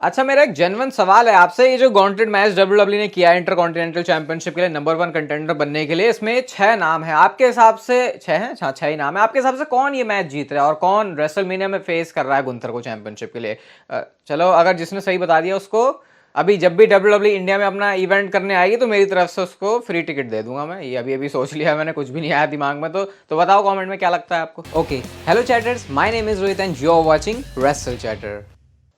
अच्छा, मेरा एक जेन्युइन सवाल है आपसे। ये जो गॉन्टेड मैच डब्ल्यूडब्ल्यू ने किया है इंटरकॉन्टिनेंटल चैंपियनशिप के लिए नंबर 1 कंटेंडर बनने के लिए, इसमें 6 नाम है। आपके हिसाब से 6 हैं? हाँ, 6 ही नाम है। आपके हिसाब से कौन ये मैच जीत रहा है और कौन रेसलमेनिया में फेस कर रहा है गुंथर को चैंपियनशिप के लिए? चलो, अगर जिसने सही बता दिया उसको अभी जब भी डब्ल्यूडब्ल्यू इंडिया में अपना इवेंट करने आएगी तो मेरी तरफ से उसको फ्री टिकट दे दूंगा मैं। ये अभी सोच लिया मैंने, कुछ भी नहीं आया दिमाग में। तो बताओ कमेंट में क्या लगता है आपको। Okay, hello chatters, my name is Rohit and you are watching wrestle chatter.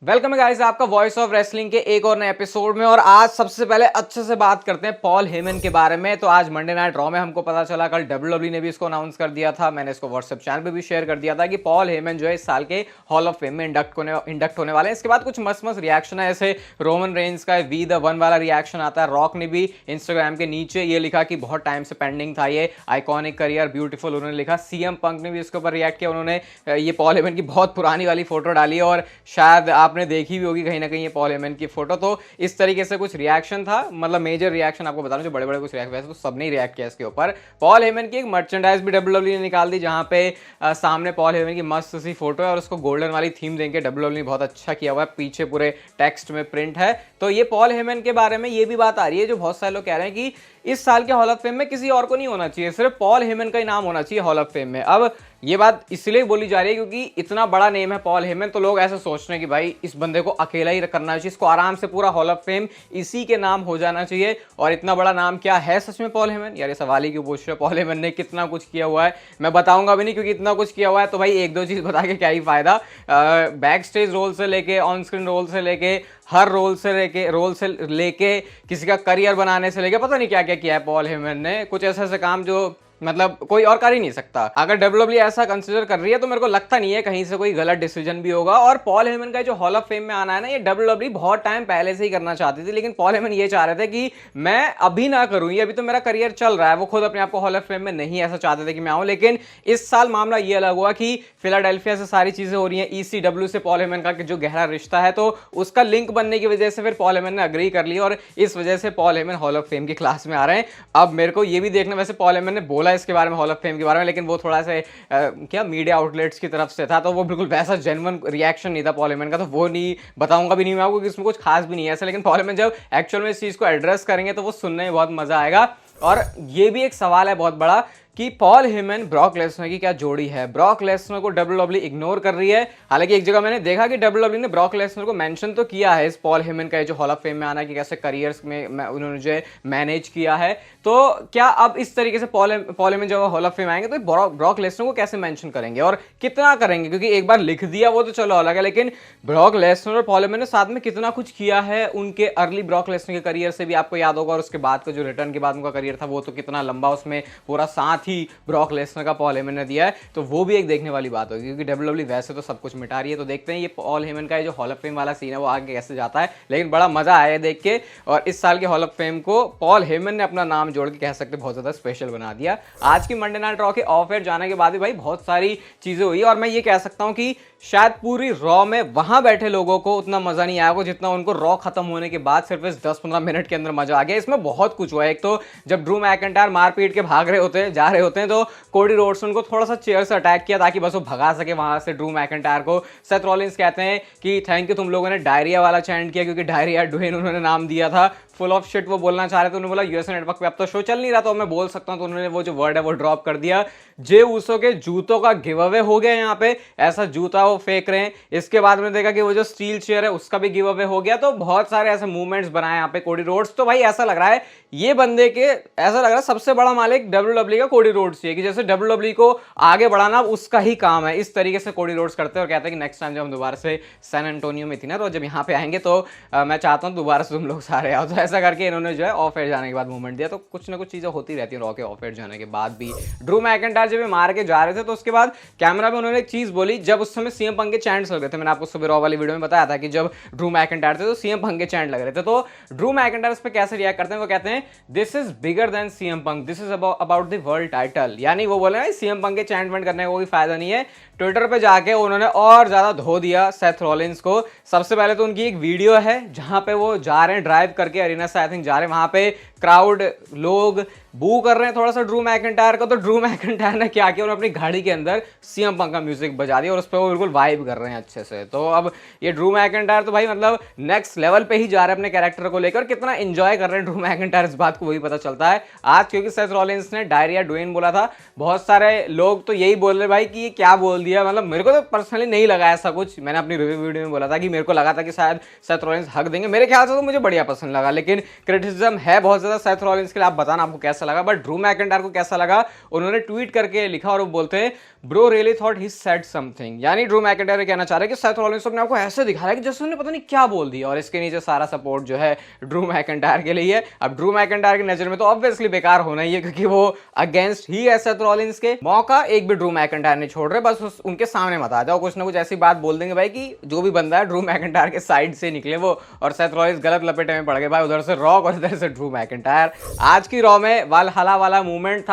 Welcome है गाइस आपका वॉइस ऑफ रेसलिंग के एक और नए एपिसोड में। और आज सबसे पहले अच्छे से बात करते हैं पॉल हेमन के बारे में। तो आज मंडे नाइट रॉ में हमको पता चला, कल डब्ल्यूडब्ल्यू ने भी इसको अनाउंस कर दिया था, मैंने इसको व्हाट्सएप चैनल पे भी शेयर कर दिया था कि पॉल हेमन जो है इस साल के हॉल ऑफ फेम में इंडक्ट होने वाले हैं। इसके बाद कुछ मस्त रिएक्शन है, ऐसे रोमन रेंज का वी द वन वाला रिएक्शन आता है। रॉक ने भी इंस्टाग्राम के नीचे ये लिखा कि बहुत टाइम से पेंडिंग था ये आइकॉनिक करियर, ब्यूटीफुल उन्होंने लिखा। सीएम पंक ने भी इसके ऊपर रिएक्ट किया, उन्होंने ये पॉल हेमन की बहुत पुरानी वाली फोटो डाली है और शायद आपने देखी भी होगी कहीं ना कहीं ये पॉल हेमन की फोटो। तो इस तरीके से कुछ रिएक्शन था, मतलब मेजर रिएक्शन आपको बता रहा हूं, जो बड़े बड़े कुछ रिएक्शन, वैसे तो सबने ही रिएक्ट किया इसके ऊपर। पॉल हेमन की एक मर्चेंडाइज भी डब्ल्यूडब्ल्यू ने निकाल दी, जहां पे सामने पॉल हेमन की मस्त सी फोटो है और उसको गोल्डन वाली थीम देंगे। डब्ल्यूडब्ल्यू ने बहुत अच्छा किया हुआ है, पीछे पूरे टेक्स्ट में प्रिंट है। तो ये पॉल हेमन के बारे में ये भी बात आ रही है, जो बहुत सारे लोग कह रहे हैं कि इस साल के हॉल ऑफ फेम में किसी और को नहीं होना चाहिए, सिर्फ पॉल हेमन का ही नाम होना चाहिए हॉल ऑफ फेम में। अब ये बात इसलिए बोली जा रही है क्योंकि इतना बड़ा नेम है पॉल हेमन, तो लोग ऐसे सोच रहे हैं कि भाई इस बंदे को अकेला ही करना चाहिए, इसको आराम से पूरा हॉल ऑफ फेम इसी के नाम हो जाना चाहिए। और इतना बड़ा नाम क्या है सच में पॉल हेमन? यार ये सवाल ही क्यों पूछ रहे हो? पॉल हेमन ने कितना कुछ किया हुआ है मैं बताऊंगा भी नहीं, क्योंकि इतना कुछ किया हुआ है तो भाई एक दो चीज बता के क्या ही फायदा। बैक स्टेज रोल से लेके ऑन स्क्रीन रोल से लेके हर रोल से लेके किसी का करियर बनाने से लेके पता नहीं क्या क्या किया है पॉल हेमन ने। कुछ ऐसे ऐसे काम जो मतलब कोई और कर ही नहीं सकता। अगर डब्ल्यूडब्ल्यू ऐसा कंसीडर कर रही है तो मेरे को लगता नहीं है कहीं से कोई गलत डिसीजन भी होगा। और पॉल हेमन का जो हॉल ऑफ फेम में आना है ना, ये डब्ल्यूडब्ल्यू बहुत टाइम पहले से ही करना चाहती थी, लेकिन पॉल हेमन ये चाह रहे थे कि मैं अभी ना करूं, ये अभी तो मेरा करियर चल रहा है। वो खुद अपने आप को हॉल ऑफ फेम में नहीं ऐसा चाहते थे कि मैं आऊं, लेकिन इस साल मामला ये अलग हुआ कि फिलाडेल्फिया से सारी चीजें हो रही हैं, ईसीडब्ल्यू से पॉल हेमन का जो गहरा रिश्ता है, तो उसका लिंक बनने की वजह से फिर पॉल हेमन ने अग्री कर लिया और इस वजह से Paul Heyman hall of fame की क्लास में आ रहे हैं। अब मेरे को ये भी देखना, वैसे पॉल हेमन ने बोला इसके बारे में हॉल ऑफ फेम के बारे में, लेकिन वो थोड़ा सा क्या मीडिया आउटलेट्स की तरफ से था, तो वो बिल्कुल वैसा जेन्युइन रिएक्शन नहीं था पॉल हेमन का, तो वो नहीं बताऊंगा भी नहीं मैं आपको कि इसमें कुछ खास भी नहीं है ऐसा। लेकिन पॉल हेमन जब एक्चुअल में इस चीज को एड्रेस करेंगे तो वो सुनने में बहुत मजा आएगा। और ये भी एक सवाल है बहुत बड़ा कि पॉल हेमन ब्रॉक लेसनर की क्या जोड़ी है। ब्रॉक लेसनर को डब्ल्यूडब्ल्यू इग्नोर कर रही है। हालांकि एक जगह मैंने देखा कि डब्ल्यूडब्ल्यू ने ब्रॉक लेसनर को मेंशन तो किया है इस पॉल हेमन का जो हॉल ऑफ फेम में आना, कि कैसे करियर्स में उन्होंने जो मैनेज किया है। तो क्या अब इस तरीके से पॉल हेमन जब हॉल ऑफ फेम आएंगे तो ब्रॉक लेसनर को कैसे मेंशन करेंगे और कितना करेंगे? क्योंकि एक बार लिख दिया वो तो चलो अलग है, लेकिन ब्रॉक लेसनर और पॉल हेमन ने साथ में कितना कुछ किया है उनके अर्ली ब्रॉक लेसनर के करियर से भी आपको याद होगा, और उसके बाद का जो रिटर्न के बाद उनका करियर था वो तो कितना लंबा, उसमें पूरा साथ ही ब्रॉक लेसनर का पॉल हेमन ने दिया है। तो वो भी एक देखने वाली बात होगी, क्योंकि डब्ल्यूडब्ल्यू वैसे तो सब कुछ मिटा रही है। तो देखते हैं ये पॉल हेमन का जो हॉल ऑफ फेम वाला सीन है वो आगे कैसे जाता है, लेकिन बड़ा मजा आया देख के। और इस साल के हॉल ऑफ फेम को पॉल हेमन ने अपना नाम जोड़ के कह सकते बहुत ज्यादा स्पेशल बना दिया। आज की मंडे नाइट रॉ के ऑफ एयर जाने के बाद भी भाई बहुत सारी चीजें हुई, और मैं ये कह सकता हूं कि शायद पूरी रॉ में वहां बैठे लोगों को उतना मजा नहीं आया जितना उनको रॉ खत्म होने के बाद सिर्फ इस 10-15 मिनट के अंदर मजा आ गया। इसमें बहुत कुछ हुआ है। एक तो जब ड्रू मैकिंटायर मारपीट के भाग रहे होते हैं, जा रहे होते हैं, तो कोडी रोड्स उनको थोड़ा सा चेयर से अटैक किया ताकि बस वो भगा सके वहां से ड्रू मैकिंटायर को। सेथ रॉलिंस कहते हैं कि थैंक यू तुम लोगों ने डायरिया वाला चैंट किया, क्योंकि डायरिया ड्वेन उन्होंने नाम दिया था। फुल ऑफ शिट वो बोलना चाह रहे थे, उन्होंने बोला यूएसए नेटवर्क पे अब तो शो चल नहीं रहा तो मैं बोल सकता हूं, तो उन्होंने वो जो वर्ड है वो ड्रॉप कर दिया। जे ऊसो के जूतों का गिव अवे हो गया, यहाँ पे ऐसा जूता वो फेंक रहे हैं। इसके बाद में देखा कि वो जो स्टील चेयर है उसका भी गिव अवे हो गया। तो बहुत सारे ऐसे मूवमेंट्स बनाए यहाँ पे कोडी रोड्स। तो भाई ऐसा लग रहा है ये बंदे के, ऐसा लग रहा है सबसे बड़ा मालिक डब्ल्यूडब्ल्यू का कोडी रोड्स है, कि जैसे डब्ल्यूडब्ल्यू को आगे बढ़ाना उसका ही काम है। इस तरीके से कोडी रोड्स करते हैं और कहते हैं कि नेक्स्ट टाइम जब हम दोबारा से सैन एंटोनियो में थी ना, तो जब यहाँ पे आएंगे तो मैं चाहता हूँ दोबारा से तुम लोग सारे आओ। तो ऐसा करके इन्होंने जो है ऑफ एयर जाने के बाद मूवमेंट दिया। तो कुछ ना कुछ चीजें होती रहती है रॉ के ऑफ एयर जाने के बाद भी। ड्रू मैकिंटायर जब मार के जा रहे थे तो उसके बाद कैमरा में उन्होंने एक चीज बोली, जब उस समय सीएम पंक के चैंट्स लग रहे थे, मैंने आपको सुबह रॉ वाली वीडियो में बताया था कि जब ड्रू मैकिंटायर थे तो सीएम पंक के चैंट लग रहे थे। तो ड्रू मैकिंटायर इस पे कैसे रिएक्ट करते हैं, वो कहते हैं this is bigger than CM Punk, this is about the world title. यानी वो बोले ना सीएम पंक के चैंट वेंट करने का कोई फायदा नहीं है। ट्विटर पे जाके उन्होंने और ज्यादा धो दिया सेथ रॉलिंस को। सबसे पहले तो उनकी एक वीडियो है जहां पे वो जा रहे हैं ड्राइव करके अरीना से, आई थिंक जा रहे हैं, वहां पे क्राउड लोग बू कर रहे हैं थोड़ा सा ड्रू मैकिंटायर का, तो ड्रू मैकिंटायर ने क्या किया, उन्होंने अपनी गाड़ी के अंदर सीएम पंक का म्यूजिक बजा दिया और उस पर वो बिल्कुल वाइब कर रहे हैं अच्छे से। तो अब ये ड्रू मैकिंटायर तो भाई मतलब नेक्स्ट लेवल पे ही जा रहे हैं अपने कैरेक्टर को लेकर, कितना एंजॉय कर रहे हैं ड्रू मैकिंटायर इस बात को वही पता चलता है आज, क्योंकि सेथ रॉलिंस ने डायरिया ड्वेन बोला था। बहुत सारे लोग तो यही बोल रहे भाई कि ये क्या बोल दिया, मतलब मेरे को तो पर्सनली नहीं लगा ऐसा कुछ। मैंने अपनी रिव्यू वीडियो में बोला था कि मेरे को लगा था कि शायद सेथ रॉलिंस हक देंगे, मेरे ख्याल से तो मुझे बढ़िया पसंद लगा, लेकिन क्रिटिसिज्म है बहुत ज्यादा सेथ रॉलिंस के लिए। आप बताना आपको कैसा लगा। बट ड्रू मैकिंटायर को कैसा लगा, उन्होंने ट्वीट करके लिखा और वो बोलते हैं bro really thought he said something, यानी ड्रू मैकिंटायर कहना चाह रहे हैं कि सेथ रॉलिंस अपने आपको ऐसे दिखा रहा है कि जैसे उन्होंने पता नहीं क्या बोल दिया, और इसके नीचे सारा सपोर्ट जो है ड्रू मैकिंटायर के लिए है। अब ड्रू मैकिंटायर की नजर में तो ऑब्वियसली बेकार होना ही है, क्योंकि वो अगेंस्ट ही है सेथ रॉलिंस के। मौका एक भी ड्रू मैकिंटायर नहीं छोड़ रहे, बस उनके सामने मत आ जाओ, कुछ ना कुछ ऐसी बात बोल देंगे भाई कि जो भी बंदा है ड्रू मैकिंटायर के साइड से निकले वो, और सेथ रॉलिंस गलत लपेटे में पड़ गए भाई, उधर से रॉक और इधर से ड्रू मैकिंटायर। आज की रॉ में वालहला वाला मूवमेंट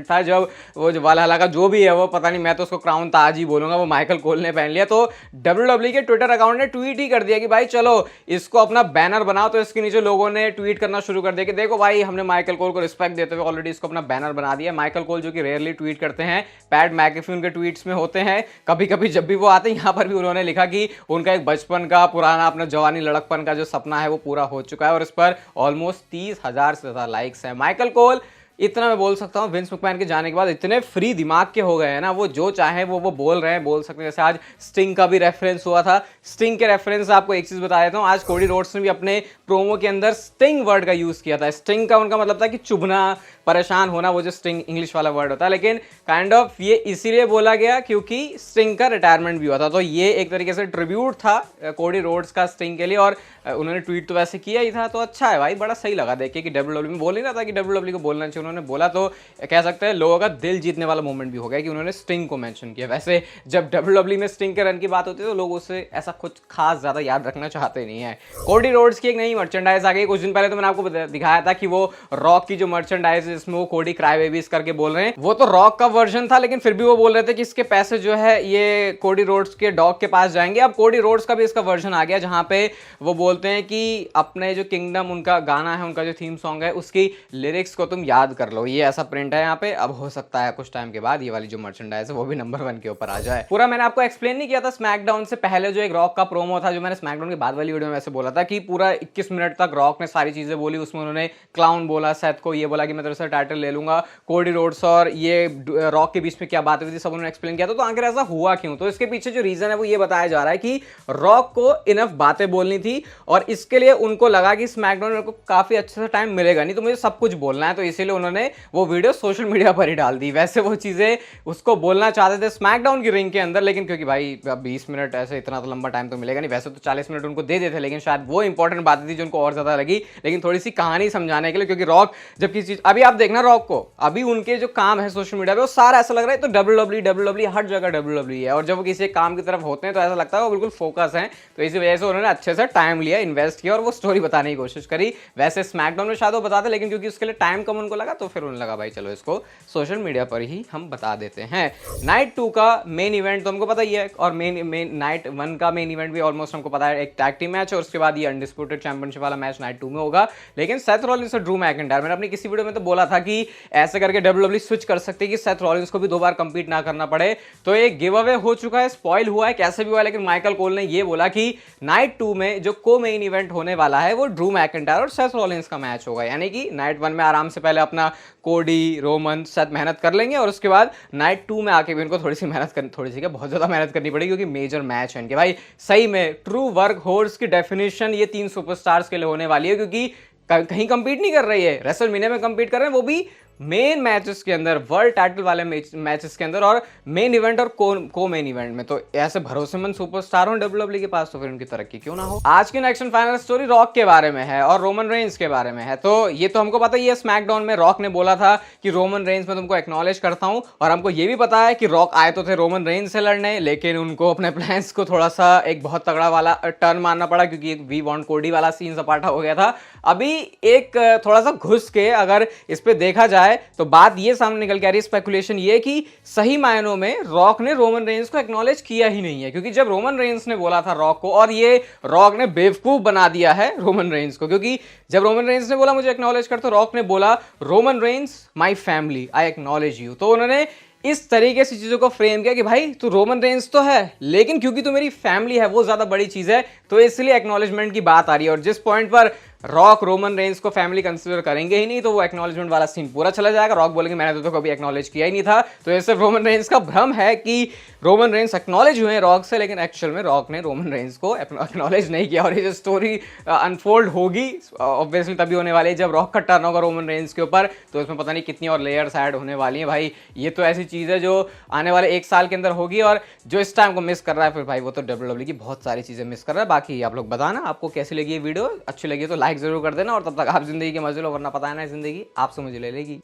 था, जब वो वालहला का जो भी है वो पता नहीं, मैं तो उसको क्राउन ताज ही बोलूंगा, वो माइकल कोल ने पहन लिया। तो WWE के ट्विटर अकाउंट ने ट्वीट ही कर दिया कि भाई चलो इसको अपना बैनर बनाओ। तो इसके नीचे लोगों ने ट्वीट करना शुरू कर दिया कि देखो भाई हमने माइकल कोल को रिस्पेक्ट देते हुए ऑलरेडी इसको अपना बैनर बना दिया। माइकल कोल जो कि रेयरली ट्वीट करते हैं, पैट मैकेफी उनके ट्वीट्स में होते हैं, कभी कभी जब भी वो आते हैं। यहाँ पर भी उन्होंने लिखा कि उनका एक बचपन का पुराना अपना जवानी लड़कपन का जो सपना है वो पूरा हो चुका है, और इस पर ऑलमोस्ट 30,000 से ज्यादा लाइक्स है। माइकल कोल, इतना मैं बोल सकता हूँ, विंस मैकमैन के जाने के बाद इतने फ्री दिमाग के हो गए हैं ना, वो जो चाहे वो बोल रहे हैं, बोल सकते हैं। जैसे आज स्टिंग का भी रेफरेंस हुआ था, स्टिंग के रेफरेंस आपको एक चीज बता देता हूँ, आज कोडी रोड्स ने भी अपने प्रोमो के अंदर स्टिंग वर्ड का यूज किया था। स्टिंग का उनका मतलब था कि चुभना, परेशान होना, वो जो स्टिंग इंग्लिश वाला वर्ड होता है, लेकिन काइंड ऑफ ये इसीलिए बोला गया क्योंकि स्टिंग का रिटायरमेंट भी हुआ था। तो ये एक तरीके से ट्रिब्यूट था कोडी रोड्स का स्टिंग के लिए, और उन्होंने ट्वीट तो वैसे किया ही था। तो अच्छा है भाई, बड़ा सही लगा देख के कि WWE में बोल ही रहा था कि WWE को बोलना चाहिए, उन्होंने बोला, तो कह सकते हैं लोगों का दिल जीतने वाला मोमेंट भी हो गया कि उन्होंने स्टिंग को मेंशन किया। वैसे जब WWE में स्टिंग के रन की बात होती है तो लोग उससे ऐसा कुछ खास ज्यादा याद रखना चाहते नहीं है। कोडी रोड्स की एक नई मर्चेंडाइज आ गई कुछ दिन पहले, तो मैंने आपको दिखाया था कि वो रॉक की जो मर्चेंडाइज है जिसमें वो कोडी क्राई बेबीज करके बोल रहे हैं, वो तो रॉक का वर्जन था, लेकिन फिर भी वो बोल रहे थे कि इसके पैसे जो है ये कोडी रोड्स के डॉग के पास जाएंगे। अब कोडी रोड्स का भी इसका वर्जन आ गया, जहां पे वो बोलते हैं कि अपने जो किंगडम उनका गाना है, उनका जो थीम सॉन्ग है, उसकी लिरिक्स को तुम याद कर लो। ये ऐसा प्रिंट है यहाँ पे। अब हो सकता है कुछ टाइम के बाद ये वाली जो मर्चेंडाइज है वो भी नंबर 1 के ऊपर आ जाए। पूरा मैंने आपको एक्सप्लेन नहीं किया था स्मैकडाउन से पहले जो एक रॉक का प्रोमो था, जो मैंने स्मैकडाउन के बाद वाली वीडियो में वैसे बोला था कि पूरा 21 मिनट तक रॉक ने सारी चीजें बोली। उसमें उन्होंने क्लाउन बोला, सेथ को ये बोला कि मैं तेरे से टाइटल ले लूंगा, कोडी रोड्स और ये रॉक के बीच में क्या बात हुई थी सब उन्होंने एक्सप्लेन किया था। तो आखिर ऐसा हुआ क्यों, तो इसके पीछे जो रीजन है वो ये बताया जा रहा है कि रॉक को इनफ बातें बोलनी थी, और इसके लिए उनको लगा कि स्मैकडाउन मेरे को काफी अच्छे से टाइम मिलेगा नहीं, तो मुझे सब कुछ बोलना है, तो इसीलिए उन्होंने वो वीडियो सोशल मीडिया पर ही डाल दी। वैसे वो चीजें उसको बोलना चाहते थे स्मैकडाउन की रिंग के अंदर, लेकिन क्योंकि भाई 20 मिनट ऐसे इतना तो लंबा टाइम तो मिलेगा नहीं, वैसे तो 40 मिनट उनको दे देते, लेकिन शायद वो इंपॉर्टेंट बातें थी जो उनको और ज्यादा लगी, लेकिन थोड़ी सी कहानी समझाने के लिए। क्योंकि रॉक जब किसी चीज, अभी आप देखना रॉक को, अभी उनके जो काम है सोशल मीडिया पे वो सारा ऐसा लग रहा है तो WWE हर जगह WWE है, और जब वो किसी काम की तरफ होते हैं तो ऐसा लगता है वो बिल्कुल फोकस है। तो इसी वजह से उन्होंने अच्छे से टाइम लिया, इन्वेस्ट किया और वो स्टोरी बताने की कोशिश करी। वैसे स्मैकडाउन में शायद वो बताते, लेकिन क्योंकि उसके लिए टाइम कम उनको लगा तो फिर उन्हें लगा भाई चलो इसको सोशल मीडिया पर ही हम बता देते हैं। नाइट 2 का मेन इवेंट तो हमको पता ही है, और मेन नाइट 1 का मेन इवेंट भी ऑलमोस्ट हमको पता है, एक टैग टीम मैच है, और उसके बाद ये अनडिस्प्यूटेड चैंपियनशिप वाला मैच नाइट 2 में होगा। लेकिन सेथ रॉलिंस और ड्रू मैकिंटायर, मैंने अपनी किसी वीडियो में तो बोला था कि ऐसे करके WWE स्विच कर सकते हैं कि सेथ रॉलिंस को भी 2 बार कंपीट ना करना पड़े। तो एक गिव अवे हो चुका है, स्पॉइल हुआ है, कैसे भी हुआ है, लेकिन माइकल कोल ने ये बोला कि नाइट 2 में जो को मेन इवेंट होने वाला है वो ड्रू मैकिंटायर और सेथ रॉलिंस का मैच होगा। यानी कि नाइट 1 में आराम से पहले अपना कोडी, रोमन, सेथ मेहनत कर लेंगे, और उसके बाद नाइट 2 में आके भी उनको थोड़ी सी मेहनत करनी, थोड़ी सी क्या बहुत ज्यादा मेहनत करनी पड़ेगी, क्योंकि मेजर मैच है इनके भाई। सही में ट्रू वर्क होर्स की डेफिनेशन ये 3 सुपरस्टार्स के लिए होने वाली है, क्योंकि कहीं कंपीट नहीं कर रही है, रेसलमेनिया में कंपीट कर रहे हैं, वो भी मेन मैचेस के अंदर, वर्ल्ड टाइटल वाले मैचेस के अंदर, और मेन इवेंट और को मेन इवेंट में। तो ऐसे भरोसेमंद सुपरस्टार हो WWE के पास, तो फिर उनकी तरक्की क्यों ना हो। आज की नेक्स्ट फाइनल स्टोरी रॉक के बारे में है और रोमन रेंस के बारे में है। तो ये तो हमको पता ही है, स्मैकडाउन में रॉक ने बोला था कि रोमन रेंस में तुमको एक्नॉलेज करता हूं, और हमको ये भी पता है कि रॉक आए तो थे रोमन रेंस से लड़ने, लेकिन उनको अपने प्लान्स को थोड़ा सा एक बहुत तगड़ा वाला टर्न मारना पड़ा, क्योंकि एक वी वांट कोडी वाला सीन सपाटा हो गया था। अभी एक थोड़ा सा घुस के अगर इस पे देखा जाए जाए तो बात ये सामने निकल के आ रही है, स्पेकुलेशन ये कि सही मायनों में रॉक ने रोमन रेंस को एक्नॉलेज किया ही नहीं है, क्योंकि जब रोमन रेंस ने बोला था रॉक को, और ये रॉक ने बेवकूफ बना दिया है रोमन रेंस को, क्योंकि जब रोमन रेंस ने बोला मुझे एक्नॉलेज कर, तो रॉक ने बोला Roman Reigns my family I acknowledge you. तो उन्होंने इस तरीके से चीजों को फ्रेम किया कि भाई तू रोमन रेंस तो है, लेकिन क्योंकि तू मेरी फैमिली है वो ज्यादा बड़ी चीज है, तो इसलिए एक्नॉलेजमेंट की बात आ रही है। और जिस पॉइंट पर रॉक रोमन रेंस को फैमिली कंसीडर करेंगे ही नहीं, तो वो एक्नॉलेजमेंट वाला सीन पूरा चला जाएगा। रॉक बोलेंगे मैंने तो कभी एक्नॉलेज किया ही नहीं था। तो ये सिर्फ रोमन रेंस का भ्रम है कि रोमन रेंस एक्नॉलेज हुए हैं रॉक से, लेकिन एक्चुअल में रॉक ने रोमन रेंस को एक्नॉलेज नहीं किया। और ये जो स्टोरी अनफोल्ड होगी ऑब्वियसली तभी होने वाली है जब रॉक का टर्न होगा रोमन रेंस के ऊपर, तो इसमें पता नहीं कितनी और लेयर्स ऐड होने वाली हैं भाई। ये तो ऐसी चीज़ है जो आने वाले 1 साल के अंदर होगी, और जो इस टाइम को मिस कर रहा है फिर भाई वो तो WWE की बहुत सारी चीज़ें मिस कर रहा है। बाकी आप लोग बताना आपको कैसी लगी ये वीडियो, अच्छी लगी तो लाइक जरूर कर देना, और तब तक आप जिंदगी के मजे लो, वरना पता है ना जिंदगी आपसे मुझे ले लेगी।